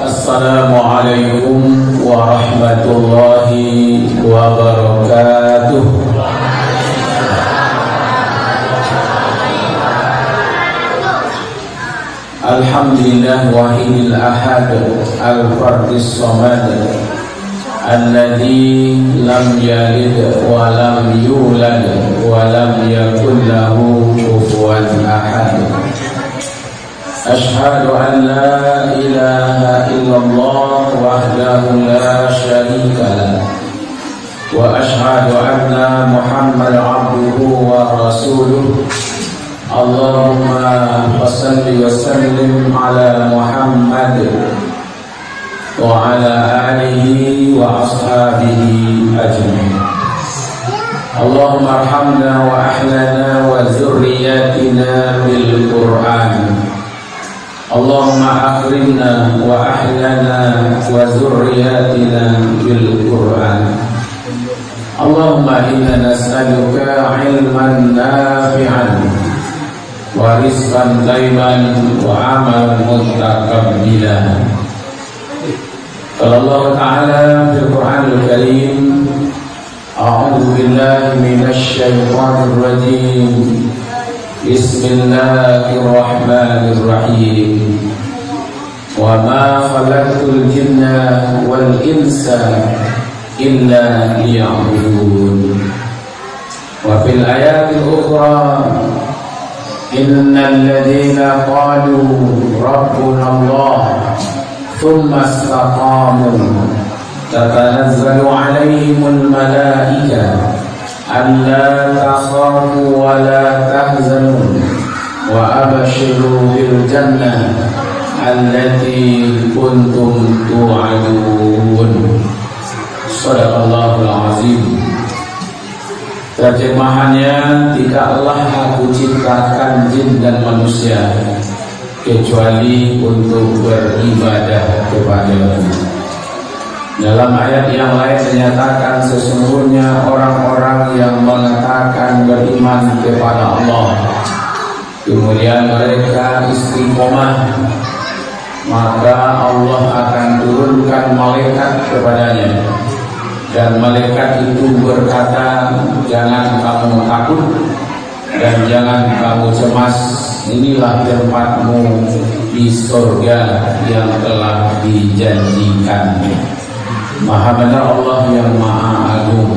Assalamualaikum warahmatullahi wabarakatuh. Alhamdulillah wahidil ahad al-fardis samad alladzi lam yalid wa lam yulad wa lam yakul lahu kufuwan ahad. Ashhadu an la ilaha illallah wahdahu la syarika lah wa ashhadu anna Muhammadan abduhu wa rasuluh. Allahumma salli wa sallim ala Muhammad wa ala alihi wa ashabihi ajma'in. Allahumma arhamna wa ahlana wa zurriyatina bil Qur'an. Allahumma akrimna wa ahlana wa zurriyatina bil Qur'an. Allahumma inna nas'aluka ilman nafi'an wa rizqan thayyiban wa amalan mutaqabbilan. Qala Allah Ta'ala fil Qur'anil Karim, a'udzu billahi minasy syaithanir rajim. Bismillahirrahmanirrahim. Wa ma khalaqtul jinna wal insa illa liya'budun. Wa fil ayatil ukhra, innal ladzina qalu rabbuna Allah thumma istaqamu tatanazzalu 'alaihimul malaikatu alla takhafu wa la tahzanu wa abshiru bil jannah allati kuntum tu'adun. Shadaqallahul azim. Terjemahannya, tidaklah aku ciptakan jin dan manusia kecuali untuk beribadah kepada-Mu. Dalam ayat yang lain dinyatakan sesungguhnya orang-orang yang mengatakan beriman kepada Allah kemudian mereka istiqomah, maka Allah akan turunkan malaikat kepadanya. Dan malaikat itu berkata, jangan kamu takut dan jangan kamu cemas, inilah tempatmu di surga yang telah dijanjikan. Maha benar Allah yang maha agung.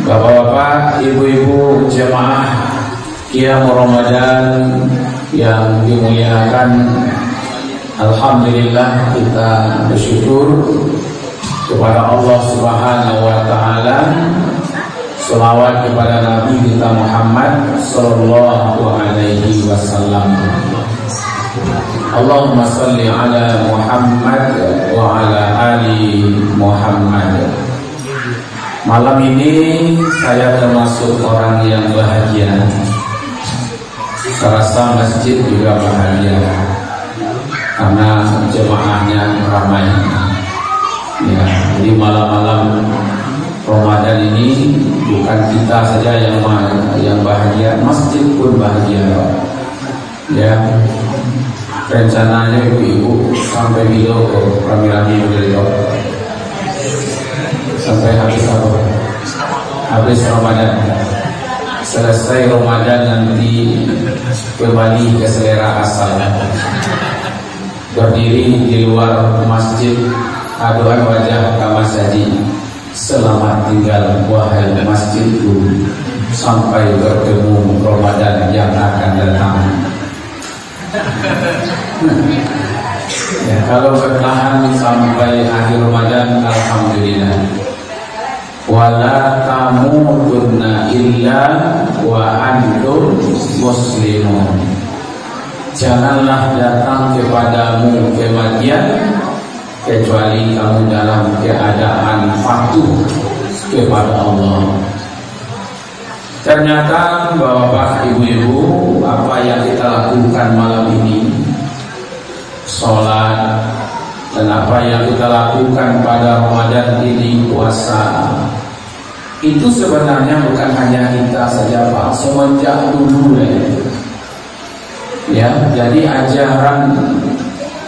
Bapak-bapak, ibu-ibu jemaah Qiyam Ramadan yang dimuliakan, alhamdulillah kita bersyukur kepada Allah Subhanahu wa taala. Shalawat kepada Nabi kita Muhammad sallallahu alaihi wasallam. Allahumma salli ala Muhammad wa ala ali Muhammad. Malam ini saya termasuk orang yang bahagia. Serasa masjid juga bahagia karena jemaahnya ramai. Ya, jadi malam-malam Ramadan ini bukan kita saja yang bahagia, masjid pun bahagia. Ya, rencananya ibu-ibu sampai video rame-rame beliau sampai habis apa? Habis Ramadan. Selesai Ramadan nanti kembali ke selera asalnya. Berdiri di luar masjid, aduan wajah kamasaji, selamat tinggal wahai masjidku, sampai bertemu Ramadan yang akan datang. Ya, kalau bertahan sampai akhir Ramadan, alhamdulillah. Wala tamutunna illa wa antum muslimun. Janganlah datang kepadamu kematian kecuali kamu dalam keadaan patuh kepada Allah. Ternyata bapak ibu-ibu, apa yang kita lakukan malam ini, sholat, dan apa yang kita lakukan pada Ramadan ini, puasa, itu sebenarnya bukan hanya kita saja Pak, semenjak dulu Ya, jadi ajaran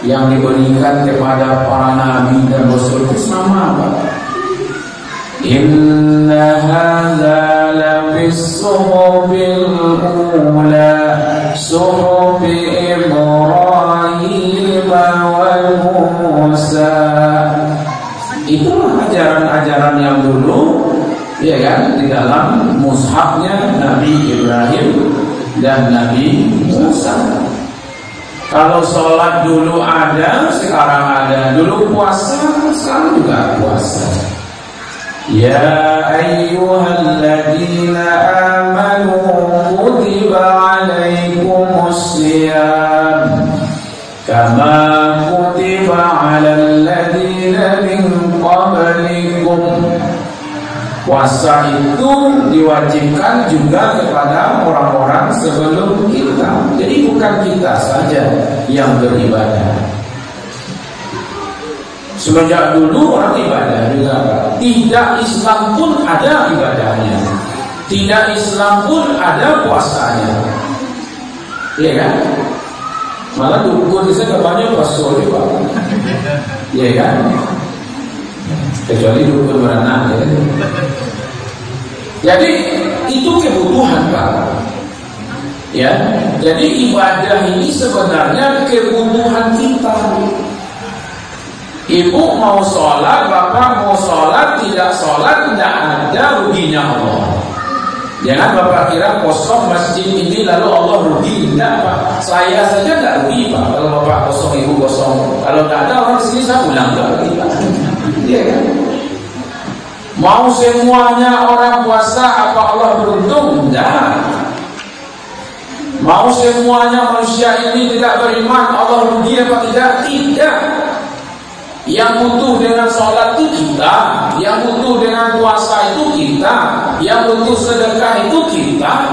yang diberikan kepada para nabi dan rasul itu sama apa? Inna hadza la bis-suhubil ula suhubi Ibrahim wal Musa. Itulah ajaran-ajaran yang dulu, ya kan, di dalam mushafnya Nabi Ibrahim dan Nabi Musa. Kalau sholat dulu ada, sekarang ada. Dulu puasa, sekarang juga puasa. Ya ayyuhalladzina amanu kutiba alaikumusiyam kama kutiba alal ladzina min qablikum. Puasa itu diwajibkan juga kepada orang-orang sebelum kita. Jadi bukan kita saja yang beribadah. Semenjak dulu orang ibadah juga. Tidak Islam pun ada ibadahnya. Tidak Islam pun ada puasanya. Iya kan? Malah dukun saya banyak puasa juga. Iya kan? Kecuali dukun beranak ya. Jadi itu kebutuhan Pak. Ya, jadi ibadah ini sebenarnya kebutuhan kita. Ibu mau sholat, bapak mau sholat, tidak sholat, tidak ada ruginya Allah. Jangan bapak kira kosong masjid ini lalu Allah rugi. Tidak Pak, saya saja tidak rugi Pak. Kalau bapak kosong, ibu kosong. Kalau tidak ada orang di sini saya ulang lagi Pak. Iya kan? Mau semuanya orang puasa apa Allah beruntung? Tidak. Mau semuanya manusia ini tidak beriman Allah rugi apa tidak? Tidak. Yang butuh dengan sholat itu kita, yang butuh dengan puasa itu kita, yang butuh sedekah itu kita.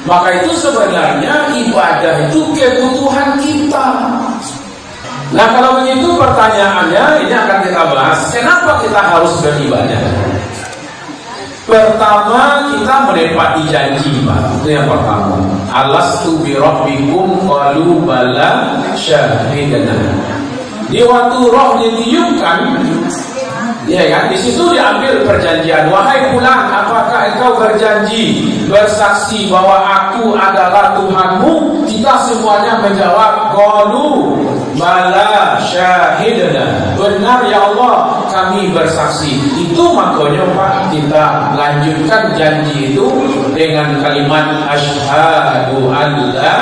Maka itu sebenarnya ibadah itu kebutuhan kita. Nah kalau begitu pertanyaannya ini akan kita bahas. Kenapa kita harus beribadah? Pertama kita menepati janji Pak. Itu yang pertama. Alastu bi rabbikum qalu bala syahidana. Di waktu roh ditiupkan, ya kan? Di situ diambil perjanjian. Wahai fulan, apakah engkau berjanji bersaksi bahwa aku adalah Tuhanmu? Kita semuanya menjawab qalu bala syahidana. Benar ya Allah, kami bersaksi. Itu makanya Pak, kita lanjutkan janji itu dengan kalimat asyhadu an la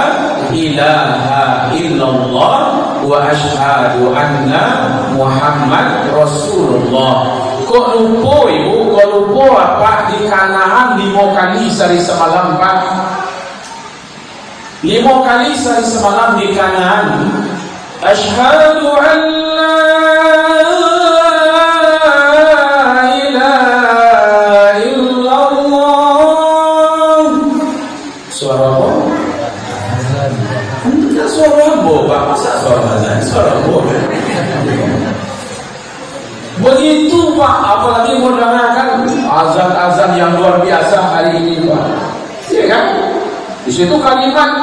ilaha illallah wa asyhadu anna Muhammad Rasulullah. Kok lupa ibu? Kok lupa Pak? Di Kanaan 5 kali sehari semalam Pak. 5 kali sehari semalam di Kanaan. Asyhadu an la ilaha illallah. Suara apa? Enggak suara Pak. Masa suara azan? Suara boba. Begitu Pak, apalagi mendengarkan azan-azan yang luar biasa hari ini Pak. Iya kan? Di situ kalimat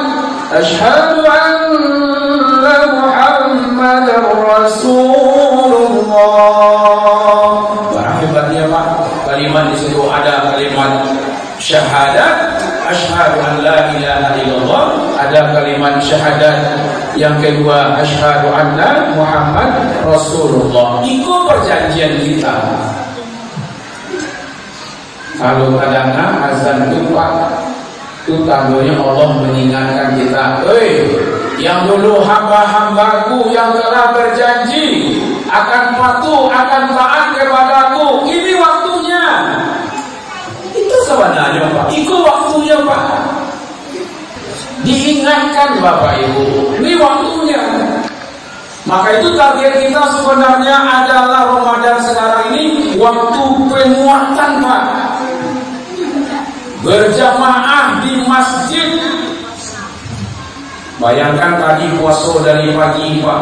asyhadu anna Muhammadar Rasulullah. Barang hebatnya Pak, kalimat di situ ada kalimat syahadat, asyhadu an la ilaha illallah, ada kalimat syahadat yang kedua asyhadu anna Muhammad Rasulullah. Itu perjanjian kita. Kalau kadang-kadang azan itu Pak, itu tandanya Allah mengingatkan kita, yang dulu hamba-hambaku yang telah berjanji akan patuh, akan taat kepadaku, ini waktunya. Itu sebenarnya Pak, itu waktunya Pak. Diingatkan Bapak Ibu, ini waktunya. Maka itu target kita sebenarnya adalah Ramadan sekarang ini waktu penguatan Pak. Berjamaah di masjid. Bayangkan tadi puasa dari pagi Pak,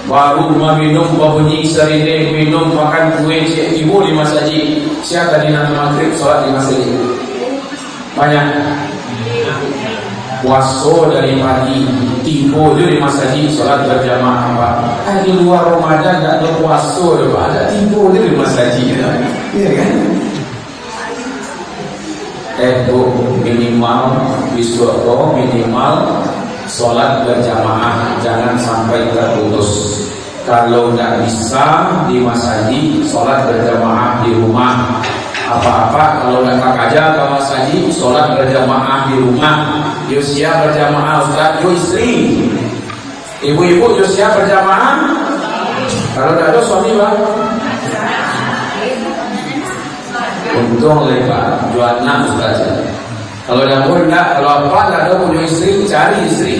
baru minum babunyi serine, minum makan kue ibu di masjid. Siapa tadi nanti maghrib sholat di masjid? Banyak. puasa dari pagi, tiba dia di masjid solat berjamaah Pak. Di luar Ramadan tak ada puasa dia Pak, ada tiba dia di masjid, ya kan? Minimal biswa minimal solat berjamaah jangan sampai terputus. Kalau tidak bisa di masjid, solat berjamaah di rumah. Apa-apa kalau datang aja ke masjid, solat berjamaah di rumah. Yosia berjamaah Ustaz, yo istri. Ibu-ibu Yosia berjamaah. Kalau tidak ada suami Pak. Untung lebar, jual anak Ustaz. Kalau dapur enggak, kalau apa enggak ada punya istri, cari istri.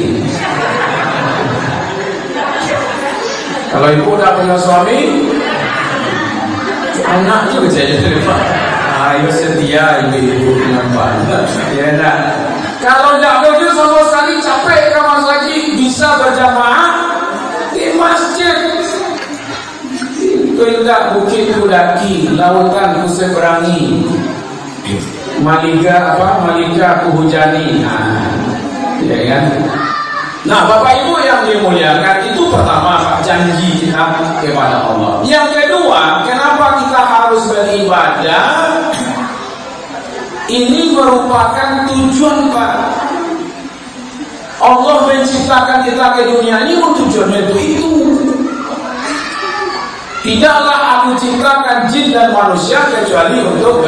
Kalau ibu udah punya suami, anak juga jadi Pak. Ayo setia ibu nampak. Ya enggak. Kalau enggak begitu sama sekali capek kamar lagi bisa berjamaah di masjid. Itu indah bukit kudaki, lautan kuseberangi, malika ku hujani. Ya kan? Nah, Bapak Ibu yang dimuliakan, itu pertama janji kita kepada Allah. Yang kedua, kenapa kita harus beribadah? Ini merupakan tujuan Pak. Allah menciptakan kita ke dunia ini untuk tujuannya itu. Tidaklah aku ciptakan jin dan manusia kecuali untuk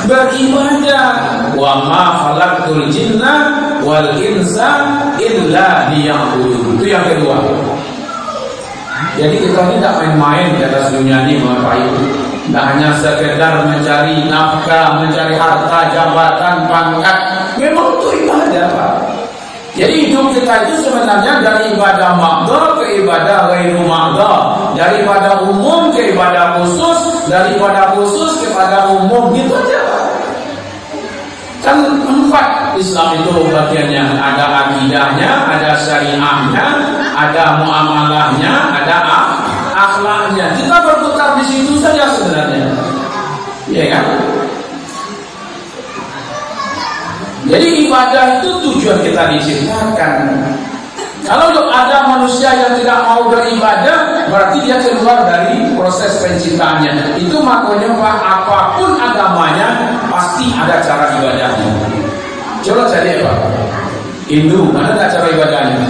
beribadah. Wa ma khalaqtul jinna wal insa illa liya'budun. Itu yang kedua. Jadi kita tidak main-main di atas dunia ini Bapak Ibu. Tidak hanya sekedar mencari nafkah, mencari harta, jabatan, pangkat. Memang itu ibadah Pak. Jadi hidup kita itu sebenarnya dari ibadah maqdar ke ibadah ghairu maqdar, daripada umum ke ibadah khusus, daripada khusus kepada umum, gitu aja Pak. Kan 4 Islam itu bagiannya, ada akidahnya, ada syariahnya, ada muamalahnya, ada akhlaknya. Kita berputar di situ saja sebenarnya, ya kan? Jadi ibadah itu tujuan kita diciptakan. Kalau ada manusia yang tidak mau beribadah, berarti dia keluar dari proses penciptaannya. Itu makanya Pak, apapun agamanya pasti ada cara ibadahnya. Coba cari Pak, Hindu mana ada cara ibadahnya?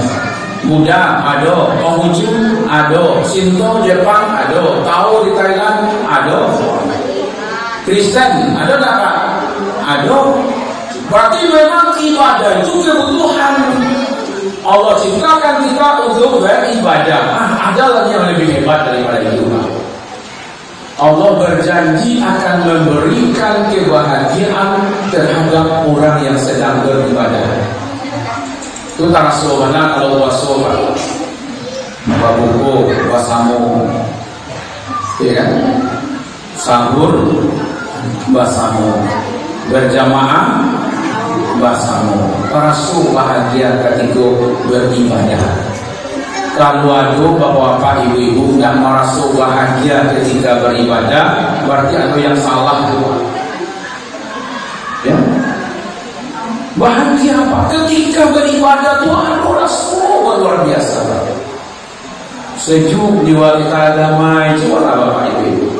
Buddha ada, Konghucu ada, Shinto Jepang ada, Tao di Thailand ada, Kristen ada nggak Pak? Ada. Berarti memang ibadah itu kebutuhan. Allah ciptakan kita untuk beribadah. Ada lagi yang lebih hebat daripada itu. Allah berjanji akan memberikan kebahagiaan terhadap orang yang sedang beribadah. Itu tarasobana kalau wasoba, babuko, basamu, ya kan? Sahur, basamu, berjamaah, basamu. Rasul bahagia ketika beribadah. Kalau ada bapak-bapak, ibu-ibu tidak merasa bahagia ketika beribadah, berarti ada yang salah tuh. Ya. Bahagia apa? Ketika beribadah tuh Rasul luar biasa. Sejuk di wanita damai. Coba bapak ibu-ibu.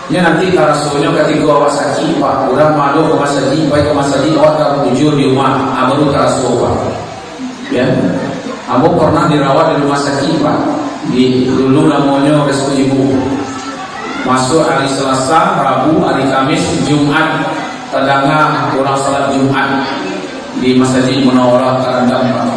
Ya nanti Rasulnya ketika awak sakit Pak, orang malu ke masjid, baik ke masjid, awak tak bujur di rumah, baru Rasul Pak. Ya. Aku pernah dirawat di rumah sakit Pak. Dulu namanya restu ibu. Masuk hari Selasa, Rabu, hari Kamis, Jumat, tadanga orang salat Jumat di Masjid Munawwarah Tarandam Pak.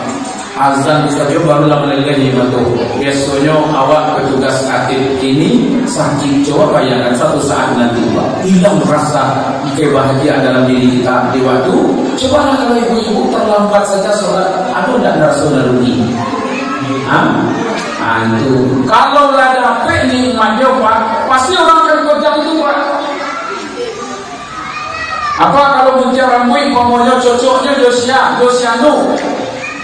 Azan saja barulah meleleh bantu. Biasanya awak petugas aktif ini sakit, coba bayangkan satu saat nanti Pak, hilang rasa kebahagiaan dalam diri kita di waktu. Coba kalau ibu-ibu terlambat saja sholat, aduh tidak rasa rugi. Itu kalau lah dapat nikmatnya Pak, pasti orang akan pegang itu Pak. Apa kalau gunting rambut pokoknya cocoknya dosiano,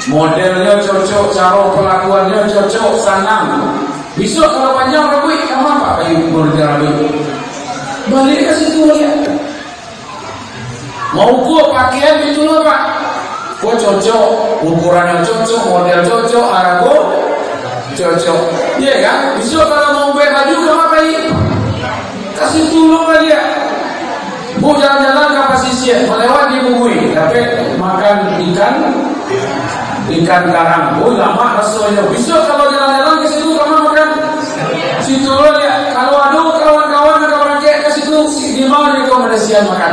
modelnya cocok, cara pelakuannya cocok, sanang. Besok kalau panjang rambut, kamu apa kayu gunting rambut? Balik ke situ lihat. Mau gua pakaian itu loh Pak. Kok cocok, ukurannya cocok, model cocok, harga cocok. Iya kan? Besok kalau mau beli baju ngapain? Kasih tolong aja. Bu jalan-jalan ke pesisir, melewat di Bugui, tapi makan ikan karang. Bu lama rasanya. Besok kalau jalan-jalan ke situ kamu makan situ loh ya. Kalau ada kawan-kawan ada orang kayak ke situ, di mana rekomendasian makan?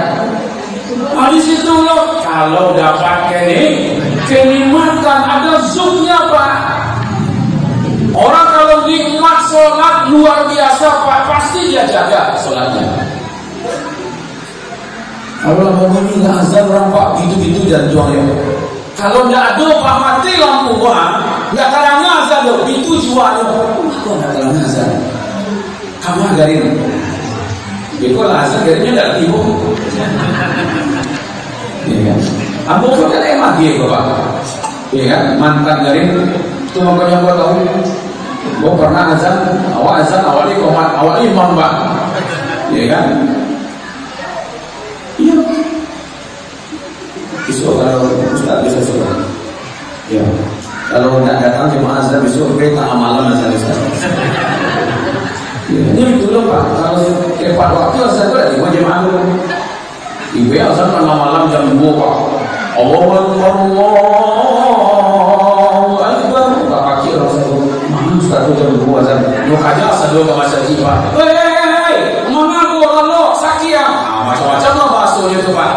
Di situ loh. Kalau dapat kenikmatan ada zoomnya Pak. Orang kalau nikmat sholat luar biasa Pak, pasti dia jaga sholatnya. Kalau bangun nggak azan orang Pak gitu-gitu dan juangnya. Kalau nggak ada Pak mati lampu Pak, nggak karangnya azan loh, itu jualnya. Kok nggak karangnya azan? Kamu agarin. Jadi kalau azan garinnya nggak tiba. Iya kan? Abu kan emang gitu Pak. Iya kan? Mantan garin itu makanya gua tahu. Gua pernah azan, awalnya komat, awalnya imam Pak. Iya kan? Iya. Besok kalau Ustaz bisa suruh. Ya. Kalau tidak datang jemaah azan besok kita amalan azan Ustaz. Ya, ini dulu Pak. Kalau tepat waktu azan itu ada jemaah dulu. Ibu azan malam jam 2 Pak. Allahu Akbar, Allahu Akbar. Tak kaki Rasul. Mana Ustaz jam 2 azan. Lu aja asal dulu ke masjid Pak. Hei, mana gua kalau sakit ya? Macam-macam lah bahasanya itu Pak.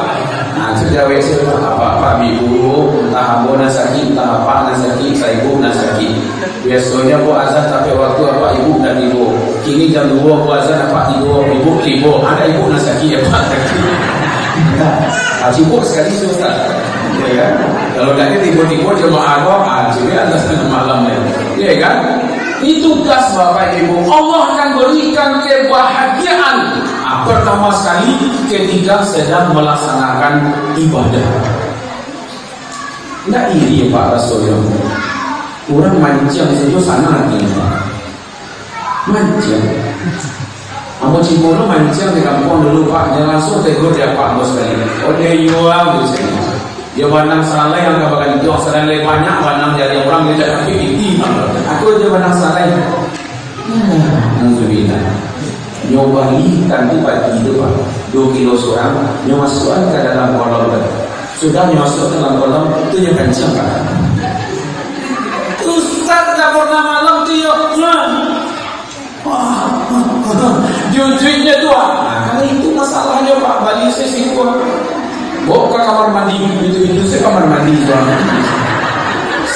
Nah, cerita WC apa ibu, entah ambo nasaki, entah apa nasaki, saya ibu nasaki. Biasanya bu azan tapi waktu apa ibu dan ibu. Kini jam 2 bu azan apa ibu tibo. Ada ibu nasaki ya Pak. Tibo sekali susah. Ya kan? Kalau tidak tibo jemaah apa? Jadi atas malamnya. Ya kan? Itu tugas Bapak Ibu. Allah akan berikan kebahagiaan pertama sekali ketika sedang melaksanakan ibadah. Tidak iri Pak Rasulullah. Orang mancing saja sana lagi Pak. Mancing. Aku Cibono mancing di kampung dulu Pak. Jangan langsung tegur dia Pak Bos kali. Oh dia yuang di sini. Dia banang salah yang gak bakal itu asaran lebih banyak banang dari orang dia tak kaki ini. Aku aja banang salah. Alhamdulillah. Nyoba ikan itu pagi itu Pak 2 kilo seorang masukkan ke dalam kolam sudah masuk ke dalam kolam itu yang kencang Pak. Ustaz tak pernah malam tiap jujurnya tua. Nah, karena itu masalahnya Pak. Bali saya singgung bawa ke kamar mandi itu saya kamar mandi Pak.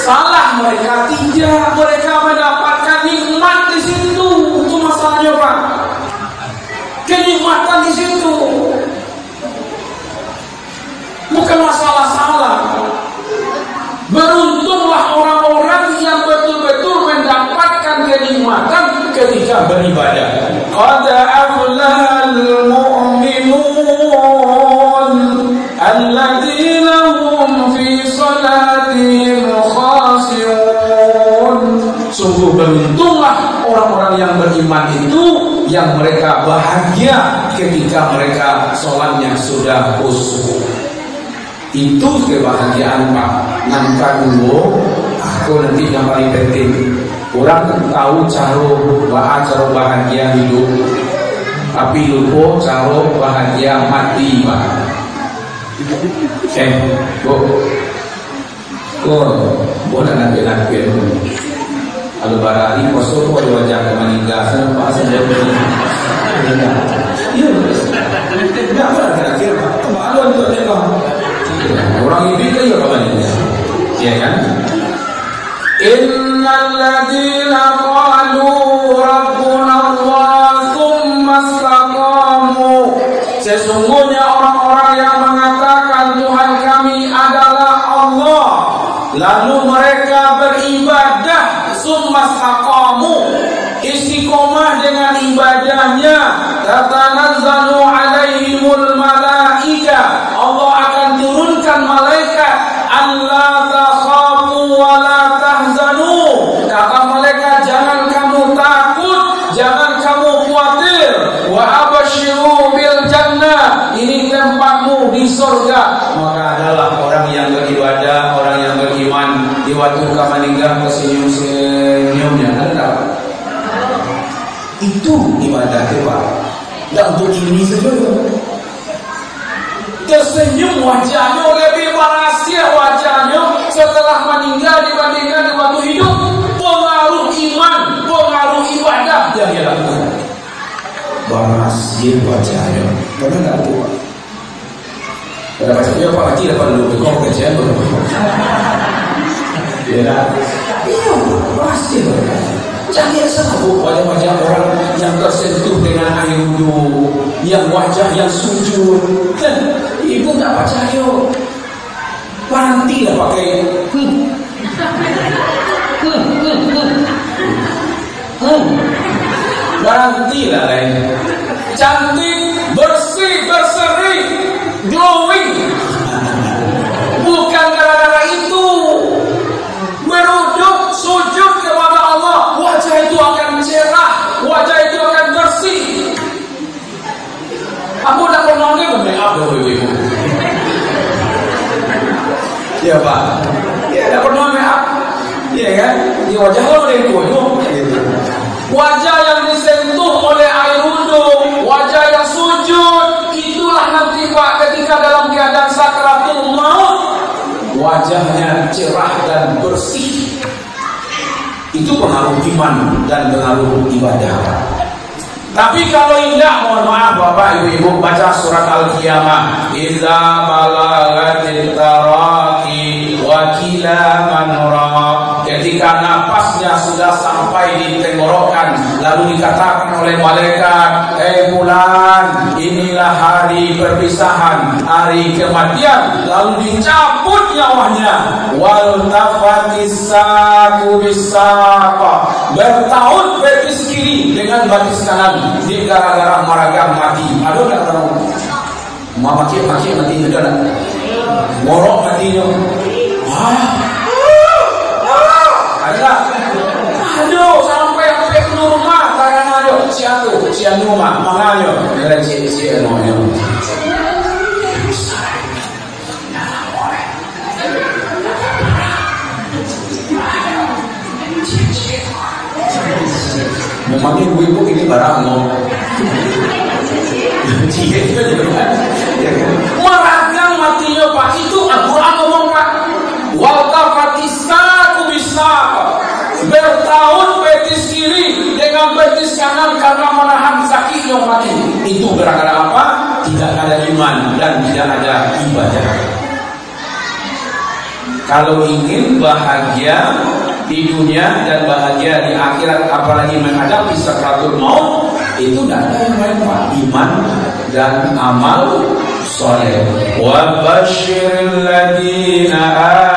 Salah mereka tidak, mereka mendapatkan nikmat di situ. Itu masalahnya Pak. Kenikmatan di situ bukan masalah salah. Beruntunglah orang-orang yang betul-betul mendapatkan kenikmatan ketika beribadah. Qad aflahal mu'minun alladzina hum fi salatihim khashi'un. Sungguh beruntunglah orang-orang yang beriman itu yang mereka bahagia ketika mereka sholatnya sudah khusyuk. Itu kebahagiaan Pak. Nampak dulu, aku nanti yang paling penting. Orang tahu cara bahagia hidup, tapi lupa cara bahagia mati Pak. Boleh nanti. Kalau barari kosong di wajah kemaningga Pak saya iya tidak apa terakhir Pak kemaluan itu ada orang ini kan ya kemaningga ya kan. Innal ladzina qalu rabbuna Allah tsumma istaqamu. Sesungguhnya orang-orang yang mengatakan Tuhan kami adalah Allah lalu mereka beribadah tsumma istaqamu istiqomah dengan ibadahnya tatanazzalu alaihimul malaika. Allah akan turunkan malaikat alla takhafu wa la tahzanu. Kata malaikat jangan kamu takut, jangan kamu khawatir. Wa abashiru bil jannah, ini tempatmu di surga. Maka adalah orang yang beribadah di waktu kamu meninggal senyum-senyumnya ada. Itu ibadah Pak. Tidak untuk ini saja. Tersenyum wajahnya, lebih rahasia wajahnya setelah meninggal dibandingkan di waktu hidup. Pengaruh iman, pengaruh ibadah yang dia lakukan. Rahasia wajahnya. Pernah nggak lupa? Pada bacanya Pak Haji dapat dulu kau kajian berapa? Iya, rahasia. Jangan sanggup wajah-wajah orang yang tersentuh dengan air wudhu, yang wajah yang sujud. Ibu tak percaya. Nantilah pakai Nantilah lain. Cantik, bersih, berseri, glowing. Bukan gara-gara itu. Beruduk, sujud kepada Allah, wajah itu akan cerah, wajah itu akan bersih. Aku tak pernah make up dulu ibu. Ya Pak, ya tak pernah make up, ya kan? Di wajah lo ada itu. Wajah yang disentuh oleh air wudhu, wajah yang sujud, itulah nanti Pak ketika dalam keadaan sakaratul maut, wajahnya cerah dan bersih. Itu pengaruh iman dan pengaruh ibadah. Tapi kalau tidak, mohon maaf Bapak Ibu, baca surat Al-Qiyamah. Idza balagatit taraqi wa kila man raq. Ketika napasnya sudah sampai di tenggorokan, lalu dikatakan oleh malaikat, fulan, inilah hari perpisahan, hari kematian, lalu dicabut nyawanya. Wal tafatis saku bisaqa. Bertaut betis kiri dengan batis kanan. Dia gara-gara maragam mati. Aduh tak tahu. Maki mati ada tak? Morok matinya. Ada. Aduh sampai keluar rumah tangan aduh siatu rumah mangayo. Ada cie nonya. Memangnya ibu ini barang mau meragang matinya Pak. Itu Al-Quran ngomong Pak. Waltafatisa kubisa. Bertahun betis kiri dengan betis kanan karena menahan sakitnya mati. Itu gara-gara apa? Tidak ada iman dan tidak ada ibadah. Kalau ingin bahagia di dunia dan bahagia di akhirat, apalagi menghadapi sakaratul maut, itu tidak ada yang lain Pak, iman dan amal soleh. Wa basyiril ladzina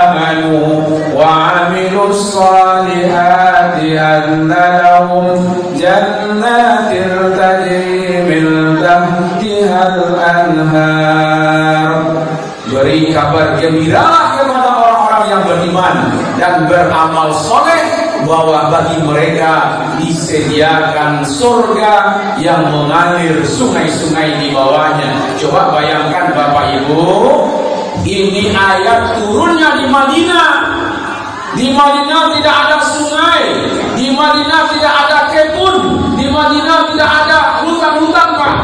amanu wa 'amilus shalihati anna lahum jannatin tajri min tahtihal anhar. Beri kabar gembira kepada orang-orang yang beriman dan beramal soleh bahwa bagi mereka disediakan surga yang mengalir sungai-sungai di bawahnya. Coba bayangkan Bapak Ibu, ini ayat turunnya di Madinah. Di Madinah tidak ada sungai, di Madinah tidak ada kebun, di Madinah tidak ada hutan-hutan Pak.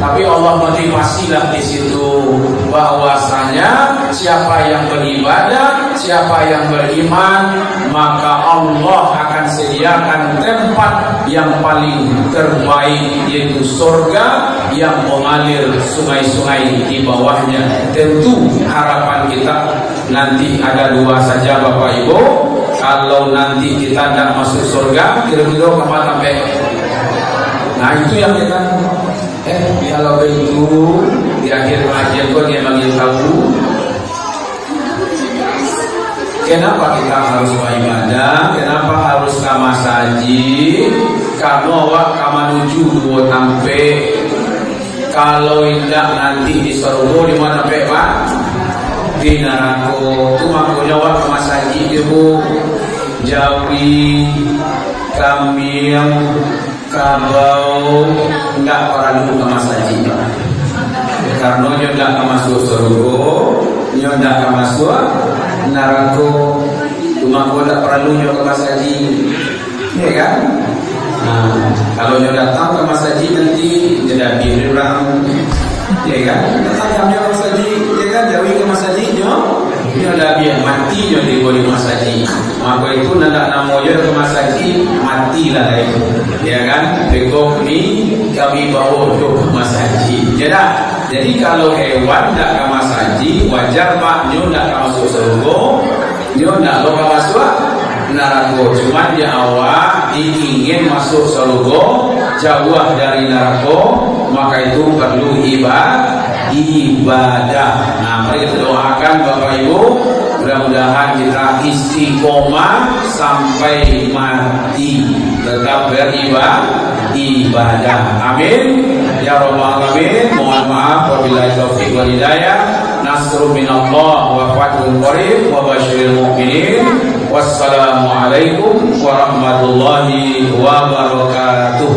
Tapi Allah motivasilah di situ bahwasanya siapa yang beribadah, siapa yang beriman, maka Allah akan sediakan tempat yang paling terbaik, yaitu surga yang mengalir sungai-sungai di bawahnya. Tentu harapan kita nanti ada dua saja Bapak Ibu. Kalau nanti kita tidak masuk surga, kira-kira kemana sampai? Nah itu yang kita kalau begitu di akhir pengajian kau dia bagi tahu kenapa kita harus beribadah, kenapa harus kamasaji, karena wak kamanuju dua tampe. Kalau tidak nanti di surga di mana Pak? Di neraka. Tu makanya wak kamasaji itu Jawi, Kambing, Kabau enggak orang dulu ke masaji karena dia enggak masuk surga, dia enggak masuk neraka. maka tak perlu nyo ke Mas Haji, ya kan? Nah, kalau nyo datang ke Mas Haji nanti jadi biar orang, ya kan? Datang kami ke Mas Haji, ya kan? Jauhi ke Mas Haji nyo ada biar mati nyo di Mas Haji. Maka itu nandak namoyo ke Mas Haji matilah itu, ya kan? Begok ni kami bawa ke Mas Haji, jadi kalau hewan tak ke Mas Haji wajar mak nyo tak masuk surga, nyo tak lo masuk neraka. Cuma dia awak ingin masuk surga, jauh dari neraka, maka itu perlu ibadah. Nah, mari kita doakan Bapak Ibu, mudah-mudahan kita istiqomah sampai mati, tetap beribadah. Amin ya rabbal alamin. Mohon maaf wabillahi taufiq wal hidayah. Nasrun minallah wa fathun qarib wa basyiril mu'minin. Wassalamualaikum warahmatullahi wabarakatuh.